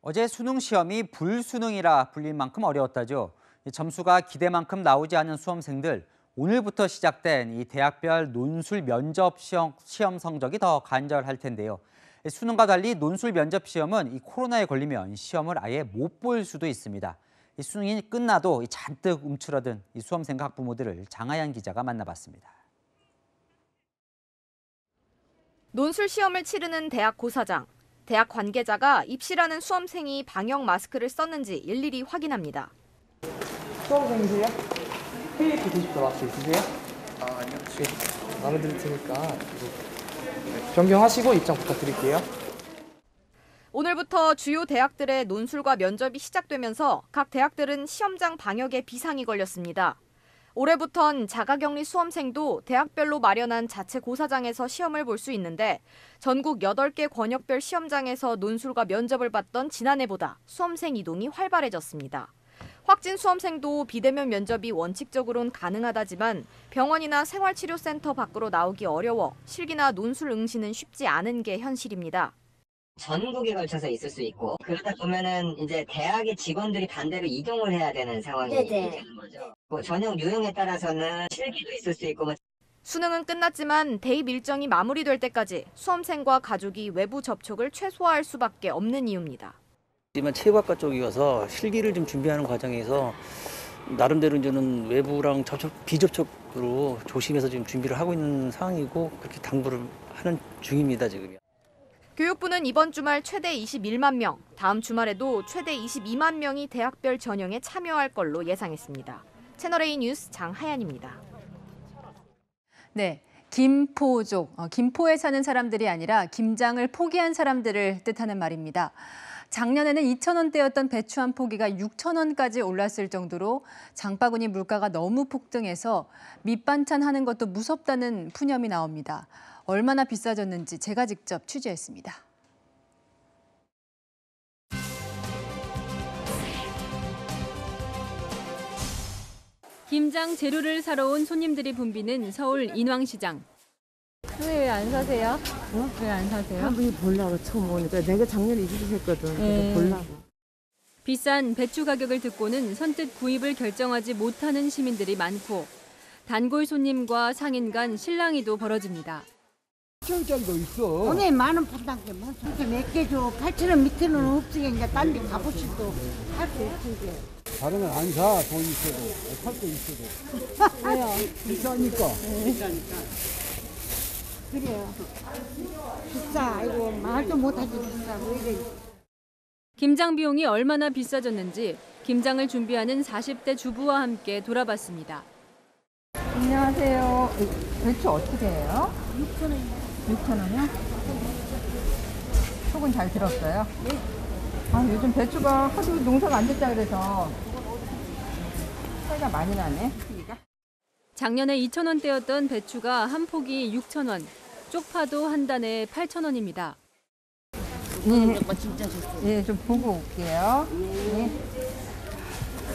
어제 수능 시험이 불수능이라 불릴 만큼 어려웠다죠. 점수가 기대만큼 나오지 않은 수험생들, 오늘부터 시작된 이 대학별 논술 면접 시험 성적이 더 간절할 텐데요. 수능과 달리 논술 면접 시험은 이 코로나에 걸리면 시험을 아예 못 볼 수도 있습니다. 이 수능이 끝나도 잔뜩 움츠러든 이 수험생과 학부모들을 장하연 기자가 만나봤습니다. 논술 시험을 치르는 대학 고사장. 대학 관계자가 입시라는 수험생이 방역 마스크를 썼는지 일일이 확인합니다. 수험생이세요? KF 90도 마스크 있으세요? 아니요. 마음에 들 테니까 변경하시고 입장 부탁드릴게요. 오늘부터 주요 대학들의 논술과 면접이 시작되면서 각 대학들은 시험장 방역에 비상이 걸렸습니다. 올해부턴 자가격리 수험생도 대학별로 마련한 자체 고사장에서 시험을 볼 수 있는데 전국 8개 권역별 시험장에서 논술과 면접을 받던 지난해보다 수험생 이동이 활발해졌습니다. 확진 수험생도 비대면 면접이 원칙적으로는 가능하다지만 병원이나 생활치료센터 밖으로 나오기 어려워 실기나 논술 응시는 쉽지 않은 게 현실입니다. 전국에 걸쳐서 있을 수 있고 그러다 보면은 이제 대학의 직원들이 반대로 이동을 해야 되는 상황이 되는 거죠. 뭐 전형 유형에 따라서는 실기도 있을 수 있고. 수능은 끝났지만 대입 일정이 마무리될 때까지 수험생과 가족이 외부 접촉을 최소화할 수밖에 없는 이유입니다. 하지만 체육학과 쪽이어서 실기를 좀 준비하는 과정에서 나름대로 저는 외부랑 비접촉으로 조심해서 지금 준비를 하고 있는 상황이고 그렇게 당부를 하는 중입니다 지금. 교육부는 이번 주말 최대 21만 명, 다음 주말에도 최대 22만 명이 대학별 전형에 참여할 걸로 예상했습니다. 채널A 뉴스 장하연입니다. 네, 김포족, 김포에 사는 사람들이 아니라 김장을 포기한 사람들을 뜻하는 말입니다. 작년에는 2,000원대였던 배추 한 포기가 6,000원까지 올랐을 정도로 장바구니 물가가 너무 폭등해서 밑반찬 하는 것도 무섭다는 푸념이 나옵니다. 얼마나 비싸졌는지 제가 직접 취재했습니다. 김장 재료를 사러 온 손님들이 붐비는 서울 인왕시장. 왜 안 사세요? 왜 안 사세요? 한분이 보려고 처음 오니까 내가 작년에 이주했거든. 그래서 보려고. 비싼 배추 가격을 듣고는 선뜻 구입을 결정하지 못하는 시민들이 많고 단골 손님과 상인 간 실랑이도 벌어집니다. 8,000원짜리도 있어. 오늘 10,000원 판단 게 뭐? 그렇게 몇 개 줘? 8,000원 밑에는 없으니까 이제 딴 데 가보시도 할 수 없으니까. 다른 건 안 사. 돈 있어도. 살 거 있어도. 왜요? 비싸니까. 비싸니까. 그래요. 비싸. 아이고 말도 못하지 비싸. 왜 이래. 김장 비용이 얼마나 비싸졌는지 김장을 준비하는 40대 주부와 함께 돌아봤습니다. 안녕하세요. 배추 어떻게 해요? 6,000원이요. 6,000원이요? 속은 잘 들었어요? 네. 아, 요즘 배추가 하도 농사가 안 됐다 그래서 차이가 많이 나네. 작년에 2,000원대였던 배추가 한 포기 6,000원, 쪽파도 한 단에 8,000원입니다. 진짜 좋습니다. 예, 좀 보고 올게요. 네.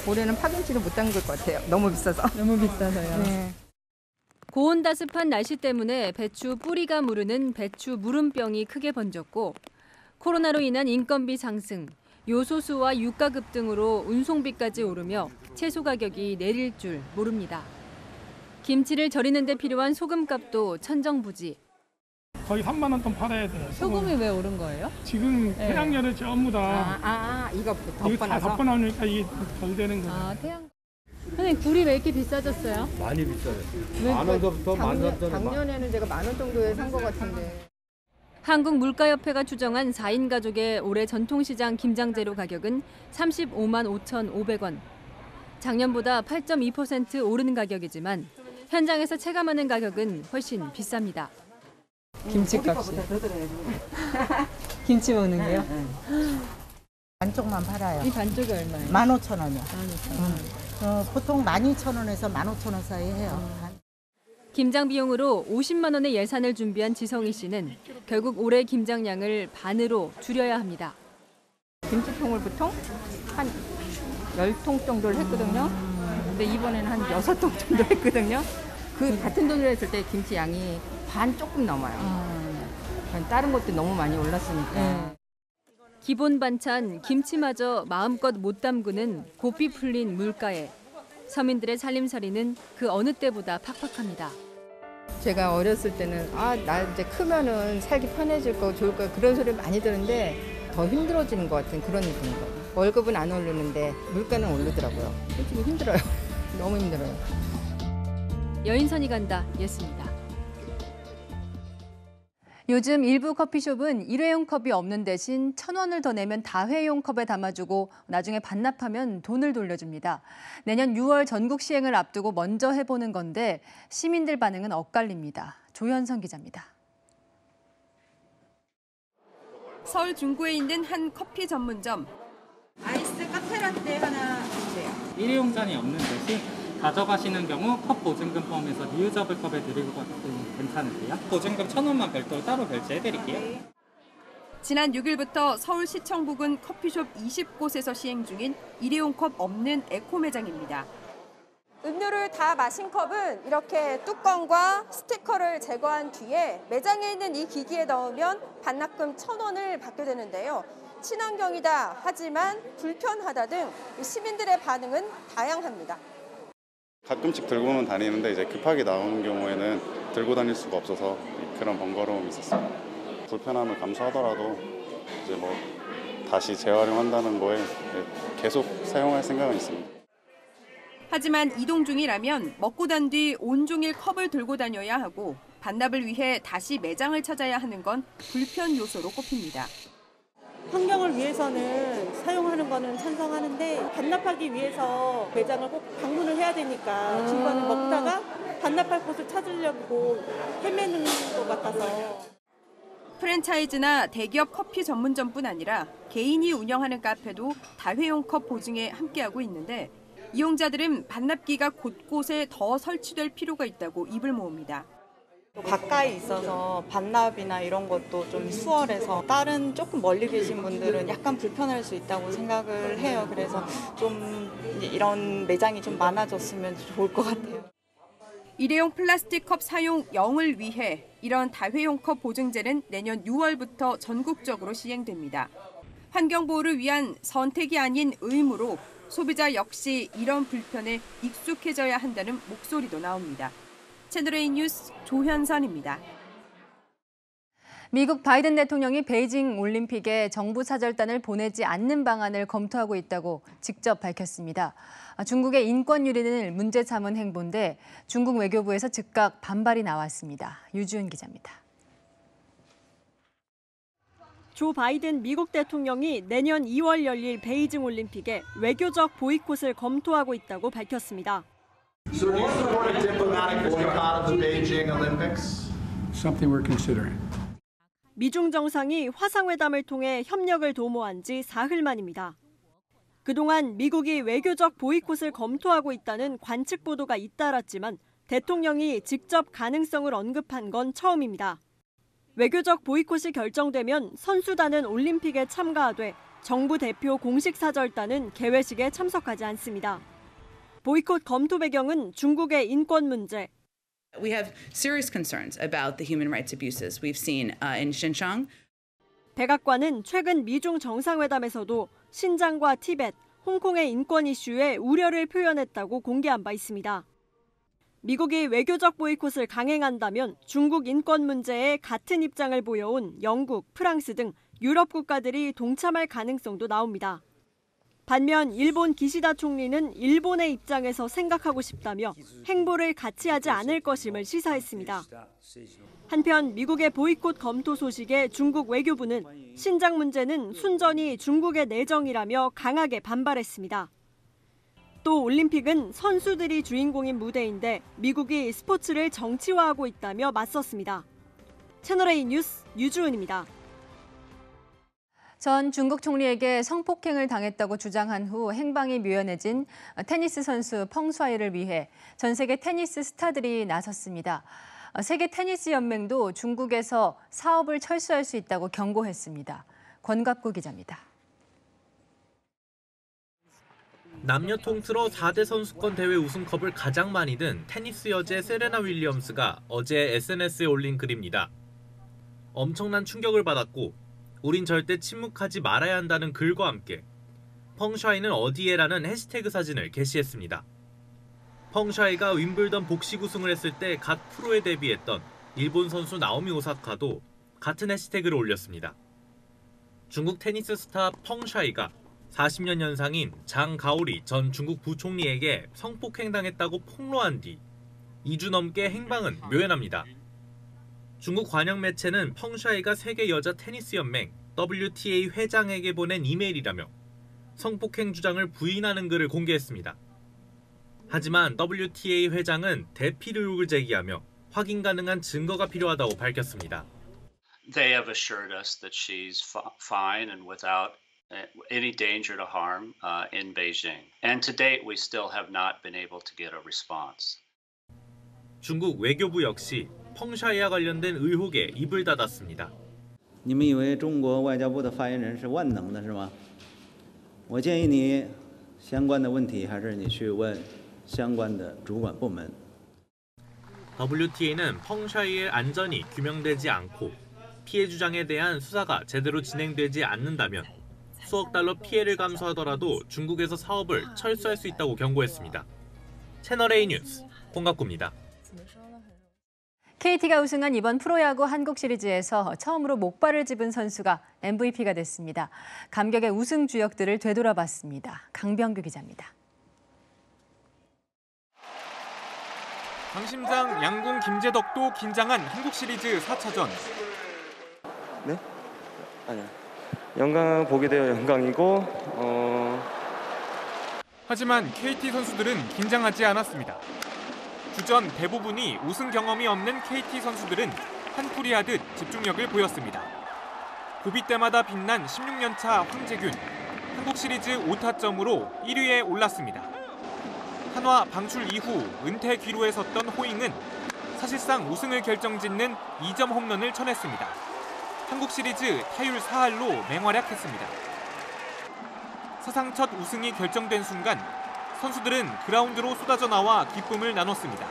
올해는 파김치를 못 담글 것 같아요. 너무 비싸서. 너무 비싸서요. 네. 고온다습한 날씨 때문에 배추 뿌리가 무르는 배추 무름병이 크게 번졌고 코로나로 인한 인건비 상승, 요소수와 유가급 등으로 운송비까지 오르며 채소 가격이 내릴 줄 모릅니다. 김치를 절이는 데 필요한 소금값도 천정부지. 거의 3만 원 돈 팔아야 돼요. 소금이 왜 오른 거예요? 지금 태양열에 전부 다 이거 다 덮어놓으니까 이게 덜 되는 거예요. 아, 태양. 선생님, 굴이 왜 이렇게 비싸졌어요? 많이 비싸요. 왜? 10,000원부터 13,000원. 작년에는 제가 10,000원 정도에 산 것 같은데. 한국물가협회가 추정한 4인 가족의 올해 전통시장 김장재료 가격은 35만 5,500원. 작년보다 8.2% 오른 가격이지만 현장에서 체감하는 가격은 훨씬 비쌉니다. 김치값이. 김치 먹는 게요? 반쪽만 팔아요. 이 반쪽이 얼마예요? 15,000원이요. 15,000원. 보통 12,000원에서 15,000원 사이 해요. 김장 비용으로 50만 원의 예산을 준비한 지성희 씨는 결국 올해 김장량을 반으로 줄여야 합니다. 김치통을 보통 한 10통 정도를 했거든요. 근데 이번에는 한 6통 정도 했거든요. 그 같은 돈으로 했을 때 김치 양이 반 조금 넘어요. 다른 것도 너무 많이 올랐으니까. 기본 반찬 김치마저 마음껏 못 담그는 고삐 풀린 물가에 서민들의 살림살이는 그 어느 때보다 팍팍합니다. 제가 어렸을 때는 나 이제 크면은 살기 편해질 거 좋을 거 그런 소리 많이 들었는데 더 힘들어지는 것 같은 그런 느낌인 거예요. 월급은 안 오르는데 물가는 오르더라고요. 솔직히 힘들어요. 너무 힘들어요. 여인선이 간다 예스입니다. 요즘 일부 커피숍은 일회용 컵이 없는 대신 1,000원을 더 내면 다회용 컵에 담아주고 나중에 반납하면 돈을 돌려줍니다. 내년 6월 전국 시행을 앞두고 먼저 해보는 건데 시민들 반응은 엇갈립니다. 조현성 기자입니다. 서울 중구에 있는 한 커피 전문점. 아이스 카페라떼 하나 주세요. 일회용 잔이 없는 대신 가져가시는 경우 컵 보증금 포함해서 리유저블 컵에 드리고 괜찮으세요? 보증금 1,000원만 별도로 따로 결제해드릴게요. 지난 6일부터 서울시청 부근 커피숍 20곳에서 시행 중인 일회용 컵 없는 에코 매장입니다. 음료를 다 마신 컵은 이렇게 뚜껑과 스티커를 제거한 뒤에 매장에 있는 이 기기에 넣으면 반납금 1,000원을 받게 되는데요. 친환경이다 하지만 불편하다 등 시민들의 반응은 다양합니다. 가끔씩 들고는 다니는데 이제 급하게 나오는 경우에는 들고 다닐 수가 없어서 그런 번거로움이 있었어요. 불편함을 감수하더라도 이제 뭐 다시 재활용한다는 거에 계속 사용할 생각은 있습니다. 하지만 이동 중이라면 먹고 단 뒤 온종일 컵을 들고 다녀야 하고 반납을 위해 다시 매장을 찾아야 하는 건 불편 요소로 꼽힙니다. 환경을 위해서는 사용하는 거는 찬성하는데 반납하기 위해서 매장을 꼭 방문을 해야 되니까 중간에 먹다가 반납할 곳을 찾으려고 헤매는 것 같아서. 프랜차이즈나 대기업 커피 전문점뿐 아니라 개인이 운영하는 카페도 다회용 컵 보증에 함께하고 있는데 이용자들은 반납기가 곳곳에 더 설치될 필요가 있다고 입을 모읍니다. 가까이 있어서 반납이나 이런 것도 좀 수월해서 다른 조금 멀리 계신 분들은 약간 불편할 수 있다고 생각을 해요. 그래서 좀 이런 매장이 좀 많아졌으면 좋을 것 같아요. 일회용 플라스틱 컵 사용 0을 위해 이런 다회용 컵 보증제는 내년 6월부터 전국적으로 시행됩니다. 환경보호를 위한 선택이 아닌 의무로 소비자 역시 이런 불편에 익숙해져야 한다는 목소리도 나옵니다. 채널A 뉴스 조현선입니다. 미국 바이든 대통령이 베이징 올림픽에 정부 사절단을 보내지 않는 방안을 검토하고 있다고 직접 밝혔습니다. 중국의 인권 유린을 문제 삼은 행보인데 중국 외교부에서 즉각 반발이 나왔습니다. 유주은 기자입니다. 조 바이든 미국 대통령이 내년 2월 열릴 베이징 올림픽에 외교적 보이콧을 검토하고 있다고 밝혔습니다. So do you support a diplomatic boycott of the Beijing Olympics? Something we're considering. 미중 정상이 화상회담을 통해 협력을 도모한 지 사흘 만입니다. 그동안 미국이 외교적 보이콧을 검토하고 있다는 관측 보도가 잇따랐지만 대통령이 직접 가능성을 언급한 건 처음입니다. 외교적 보이콧이 결정되면 선수단은 올림픽에 참가하되 정부 대표 공식 사절단은 개회식에 참석하지 않습니다. 보이콧 검토 배경은 중국의 인권 문제. We have serious concerns about the human rights abuses we've seen in Xinjiang. 백악관은 최근 미중 정상회담에서도 신장과 티벳, 홍콩의 인권 이슈에 우려를 표현했다고 공개한 바 있습니다. 미국이 외교적 보이콧을 강행한다면 중국 인권 문제에 같은 입장을 보여온 영국, 프랑스 등 유럽 국가들이 동참할 가능성도 나옵니다. 반면 일본 기시다 총리는 일본의 입장에서 생각하고 싶다며 행보를 같이 하지 않을 것임을 시사했습니다. 한편 미국의 보이콧 검토 소식에 중국 외교부는 신장 문제는 순전히 중국의 내정이라며 강하게 반발했습니다. 또 올림픽은 선수들이 주인공인 무대인데 미국이 스포츠를 정치화하고 있다며 맞섰습니다. 채널A 뉴스 유주은입니다. 전 중국 총리에게 성폭행을 당했다고 주장한 후 행방이 묘연해진 테니스 선수 펑샤이를 위해 전 세계 테니스 스타들이 나섰습니다. 세계 테니스 연맹도 중국에서 사업을 철수할 수 있다고 경고했습니다. 권갑구 기자입니다. 남녀 통틀어 4대 선수권 대회 우승컵을 가장 많이 든 테니스 여제 세레나 윌리엄스가 어제 SNS에 올린 글입니다. 엄청난 충격을 받았고 우린 절대 침묵하지 말아야 한다는 글과 함께 펑샤이는 어디에라는 해시태그 사진을 게시했습니다. 펑샤이가 윈블던 복식 우승을 했을 때 각 프로에 데뷔했던 일본 선수 나오미 오사카도 같은 해시태그를 올렸습니다. 중국 테니스 스타 펑샤이가 40년 연상인 장 가오리 전 중국 부총리에게 성폭행당했다고 폭로한 뒤 2주 넘게 행방은 묘연합니다. 중국 관영 매체는 펑샤이가 세계 여자 테니스 연맹 WTA 회장에게 보낸 이메일이라며 성폭행 주장을 부인하는 글을 공개했습니다. 하지만 WTA 회장은 대필 의혹을 제기하며 확인 가능한 증거가 필요하다고 밝혔습니다. They have assured us that she's fine and without any danger to harm in Beijing. And to date, we still have not been able to get a response. 중국 외교부 역시 펑샤이와 관련된 의혹에 입을 닫았습니다. 你们以为中国外交部的发言人是万能的是吗？我建议你相关的问题还是你去问相关的主管部门. WTA는 펑샤이의 안전이 규명되지 않고 피해 주장에 대한 수사가 제대로 진행되지 않는다면 수억 달러 피해를 감수하더라도 중국에서 사업을 철수할 수 있다고 경고했습니다. 채널A 뉴스 홍갑구입니다. KT가 우승한 이번 프로야구 한국 시리즈에서 처음으로 목발을 집은 선수가 MVP가 됐습니다. 감격의 우승 주역들을 되돌아봤습니다. 강병규 기자입니다. 강심장 양궁 김재덕도 긴장한 한국 시리즈 4차전. 네? 아니야. 영광 보게 되어 영광이고 하지만 KT 선수들은 긴장하지 않았습니다. 주전 대부분이 우승 경험이 없는 KT 선수들은 한풀이 하듯 집중력을 보였습니다. 고비 때마다 빛난 16년차 황재균, 한국 시리즈 5타점으로 1위에 올랐습니다. 한화 방출 이후 은퇴 기로에 섰던 호잉은 사실상 우승을 결정짓는 2점 홈런을 쳐냈습니다. 한국 시리즈 타율 4할로 맹활약했습니다. 사상 첫 우승이 결정된 순간 선수들은 그라운드로 쏟아져 나와 기쁨을 나눴습니다.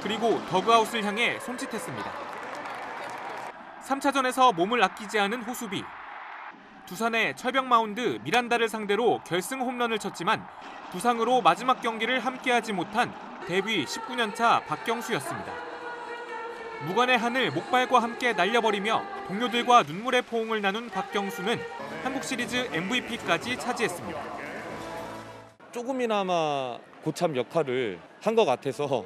그리고 더그아웃을 향해 손짓했습니다. 3차전에서 몸을 아끼지 않은 호수비. 두산의 철벽 마운드 미란다를 상대로 결승 홈런을 쳤지만 부상으로 마지막 경기를 함께하지 못한 데뷔 19년차 박경수였습니다. 무관의 한을 목발과 함께 날려버리며 동료들과 눈물의 포옹을 나눈 박경수는 한국 시리즈 MVP까지 차지했습니다. 조금이나마 고참 역할을 한 것 같아서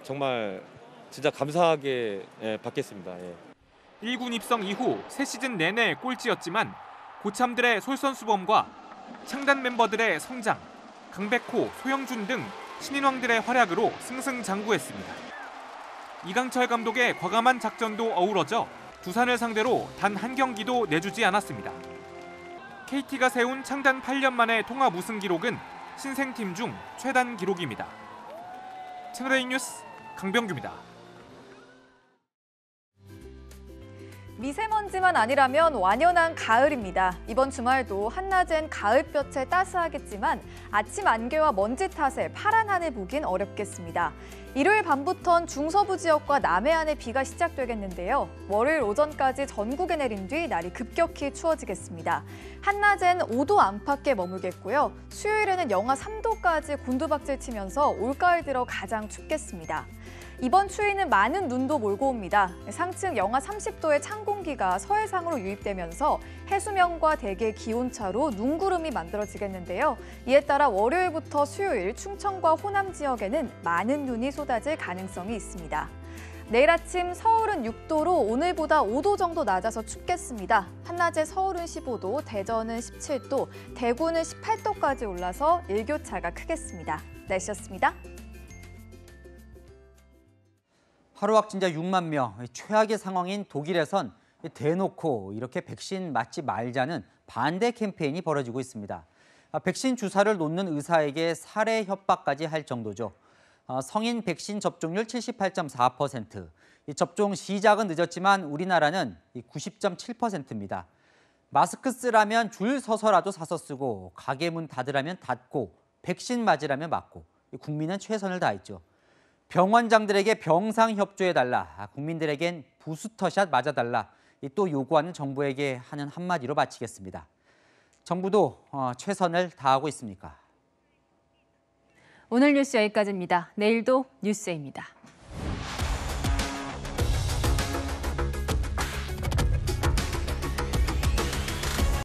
정말 진짜 감사하게 받겠습니다. 1군 입성 이후 새 시즌 내내 꼴찌였지만 고참들의 솔선수범과 창단 멤버들의 성장, 강백호, 소영준 등 신인왕들의 활약으로 승승장구했습니다. 이강철 감독의 과감한 작전도 어우러져 두산을 상대로 단 한 경기도 내주지 않았습니다. KT가 세운 창단 8년 만의 통합 우승 기록은 신생팀 중 최단 기록입니다. 채널A 뉴스 강병규입니다. 미세먼지만 아니라면 완연한 가을입니다. 이번 주말도 한낮엔 가을볕에 따스하겠지만 아침 안개와 먼지 탓에 파란 하늘 보긴 어렵겠습니다. 일요일 밤부턴 중서부 지역과 남해안에 비가 시작되겠는데요. 월요일 오전까지 전국에 내린 뒤 날이 급격히 추워지겠습니다. 한낮엔 5도 안팎에 머물겠고요. 수요일에는 영하 3도까지 곤두박질 치면서 올가을 들어 가장 춥겠습니다. 이번 추위는 많은 눈도 몰고 옵니다. 상층 영하 30도의 찬 공기가 서해상으로 유입되면서 해수면과 대기 기온차로 눈구름이 만들어지겠는데요. 이에 따라 월요일부터 수요일 충청과 호남 지역에는 많은 눈이 쏟아질 가능성이 있습니다. 내일 아침 서울은 6도로 오늘보다 5도 정도 낮아서 춥겠습니다. 한낮에 서울은 15도, 대전은 17도, 대구는 18도까지 올라서 일교차가 크겠습니다. 날씨였습니다. 하루 확진자 6만 명, 최악의 상황인 독일에선 대놓고 이렇게 백신 맞지 말자는 반대 캠페인이 벌어지고 있습니다. 백신 주사를 놓는 의사에게 살해 협박까지 할 정도죠. 성인 백신 접종률 78.4%, 접종 시작은 늦었지만 우리나라는 90.7%입니다. 마스크 쓰라면 줄 서서라도 사서 쓰고 가게 문 닫으라면 닫고 백신 맞으라면 맞고 국민은 최선을 다했죠. 병원장들에게 병상 협조해달라, 국민들에겐 부스터샷 맞아달라, 또 요구하는 정부에게 하는 한마디로 마치겠습니다. 정부도 최선을 다하고 있습니까? 오늘 뉴스 여기까지입니다. 내일도 뉴스입니다.